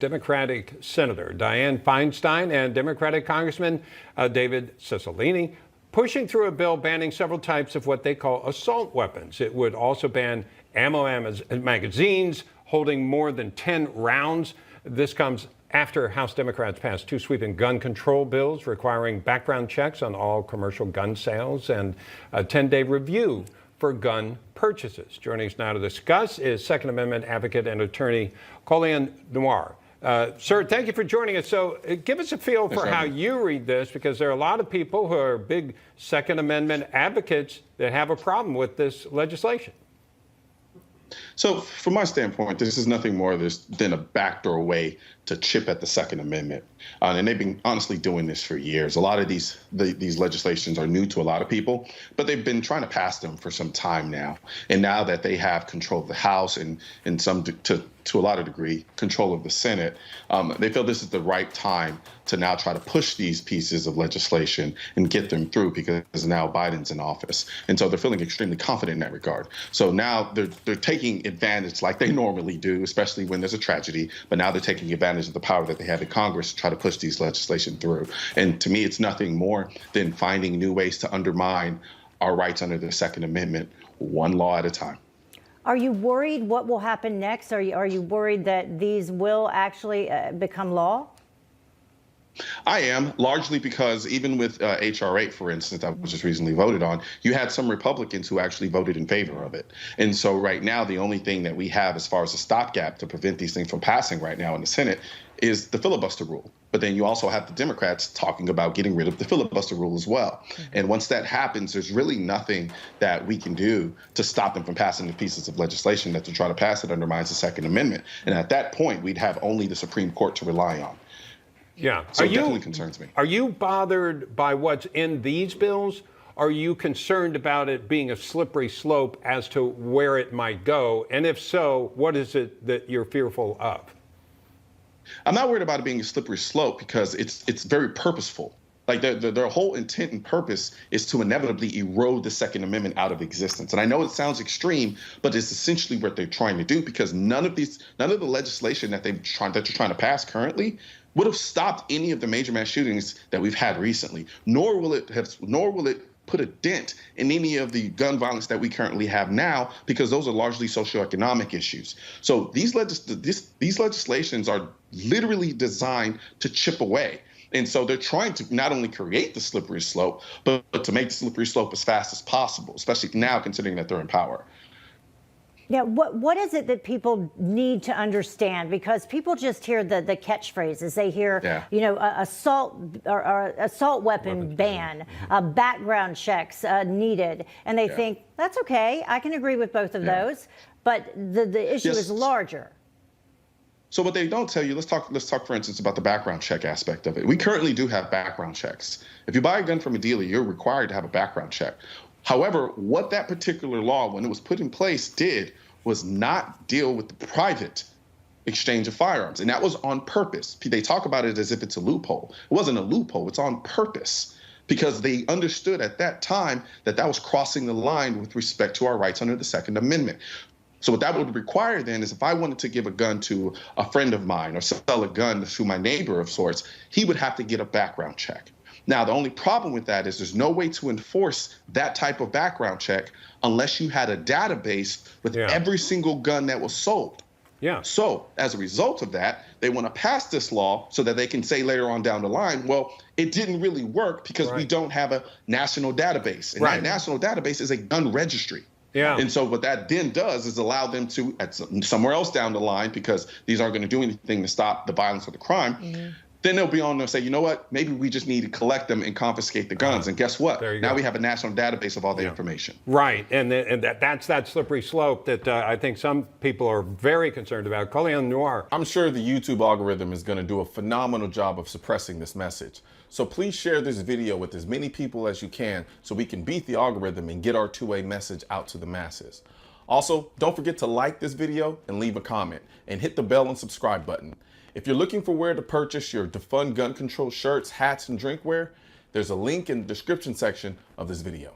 Democratic Senator Dianne Feinstein and Democratic Congressman David Cicilline pushing through a bill banning several types of what they call assault weapons. It would also ban ammo magazines holding more than 10 rounds. This comes after House Democrats passed two sweeping gun control bills requiring background checks on all commercial gun sales and a 10-day review for gun purchases. Joining us now to discuss is Second Amendment advocate and attorney Colion Noir. Sir, thank you for joining us. So give us a feel for how you read this, because there are a lot of people who are big Second Amendment advocates that have a problem with this legislation. So from my standpoint, this is nothing more than a backdoor way to chip at the Second Amendment. And they've been honestly doing this for years. A lot of these legislations are new to a lot of people, but they've been trying to pass them for some time now. And now that they have control of the House and to a lot of degree, control of the Senate, they feel this is the right time to now try to push these pieces of legislation and get them through, because now Biden's in office. And so they're feeling extremely confident in that regard. So now they're taking advantage like they normally do, especially when there's a tragedy. But now they're taking advantage of the power that they have in Congress to try to push these legislation through. And to me, it's nothing more than finding new ways to undermine our rights under the Second Amendment, one law at a time. Are you worried what will happen next? Are you worried that these will actually become law? I am, largely because even with H.R. 8, for instance, that was just recently voted on, you had some Republicans who actually voted in favor of it. And so right now, the only thing that we have as far as a stopgap to prevent these things from passing right now in the Senate is the filibuster rule. But then you also have the Democrats talking about getting rid of the filibuster rule as well. And once that happens, there's really nothing that we can do to stop them from passing the pieces of legislation that to try to pass that undermines the Second Amendment. And at that point, we'd have only the Supreme Court to rely on. Yeah. So it definitely concerns me. Are you bothered by what's in these bills? Are you concerned about it being a slippery slope as to where it might go? And if so, what is it that you're fearful of? I'm not worried about it being a slippery slope, because it's very purposeful. Like their whole intent and purpose is to inevitably erode the Second Amendment out of existence. And I know it sounds extreme, but it's essentially what they're trying to do, because none of the legislation that they're trying to pass currently would have stopped any of the major mass shootings that we've had recently, nor will it put a dent in any of the gun violence that we currently have now, because those are largely socioeconomic issues. So these legislations are literally designed to chip away. And so they're trying to not only create the slippery slope, but to make the slippery slope as fast as possible, especially now considering that they're in power. Yeah, what is it that people need to understand? Because people just hear the catchphrases. They hear, assault or assault weapon ban, background checks needed, and they think that's okay. I can agree with both of those, but the issue is larger. So what they don't tell you, let's talk, for instance, about the background check aspect of it. We currently do have background checks. If you buy a gun from a dealer, you're required to have a background check. However, what that particular law, when it was put in place, did was not deal with the private exchange of firearms. And that was on purpose. They talk about it as if it's a loophole. It wasn't a loophole. It's on purpose, because they understood at that time that that was crossing the line with respect to our rights under the Second Amendment. So what that would require then is, if I wanted to give a gun to a friend of mine or sell a gun to my neighbor of sorts, he would have to get a background check. Now, the only problem with that is there's no way to enforce that type of background check unless you had a database with every single gun that was sold. Yeah. So as a result of that, they want to pass this law so that they can say later on down the line, well, it didn't really work because we don't have a national database. And that national database is a gun registry. Yeah. And so what that then does is allow them to, somewhere else down the line, because these aren't going to do anything to stop the violence or the crime, then they'll be on there and say, you know what, maybe we just need to collect them and confiscate the guns. And guess what? Now we have a national database of all the information. Right. And that's that slippery slope that I think some people are very concerned about. Colion Noir. I'm sure the YouTube algorithm is going to do a phenomenal job of suppressing this message. So please share this video with as many people as you can so we can beat the algorithm and get our two-way message out to the masses. Also, don't forget to like this video and leave a comment, and hit the bell and subscribe button. If you're looking for where to purchase your Defund Gun Control shirts, hats, and drinkware, there's a link in the description section of this video.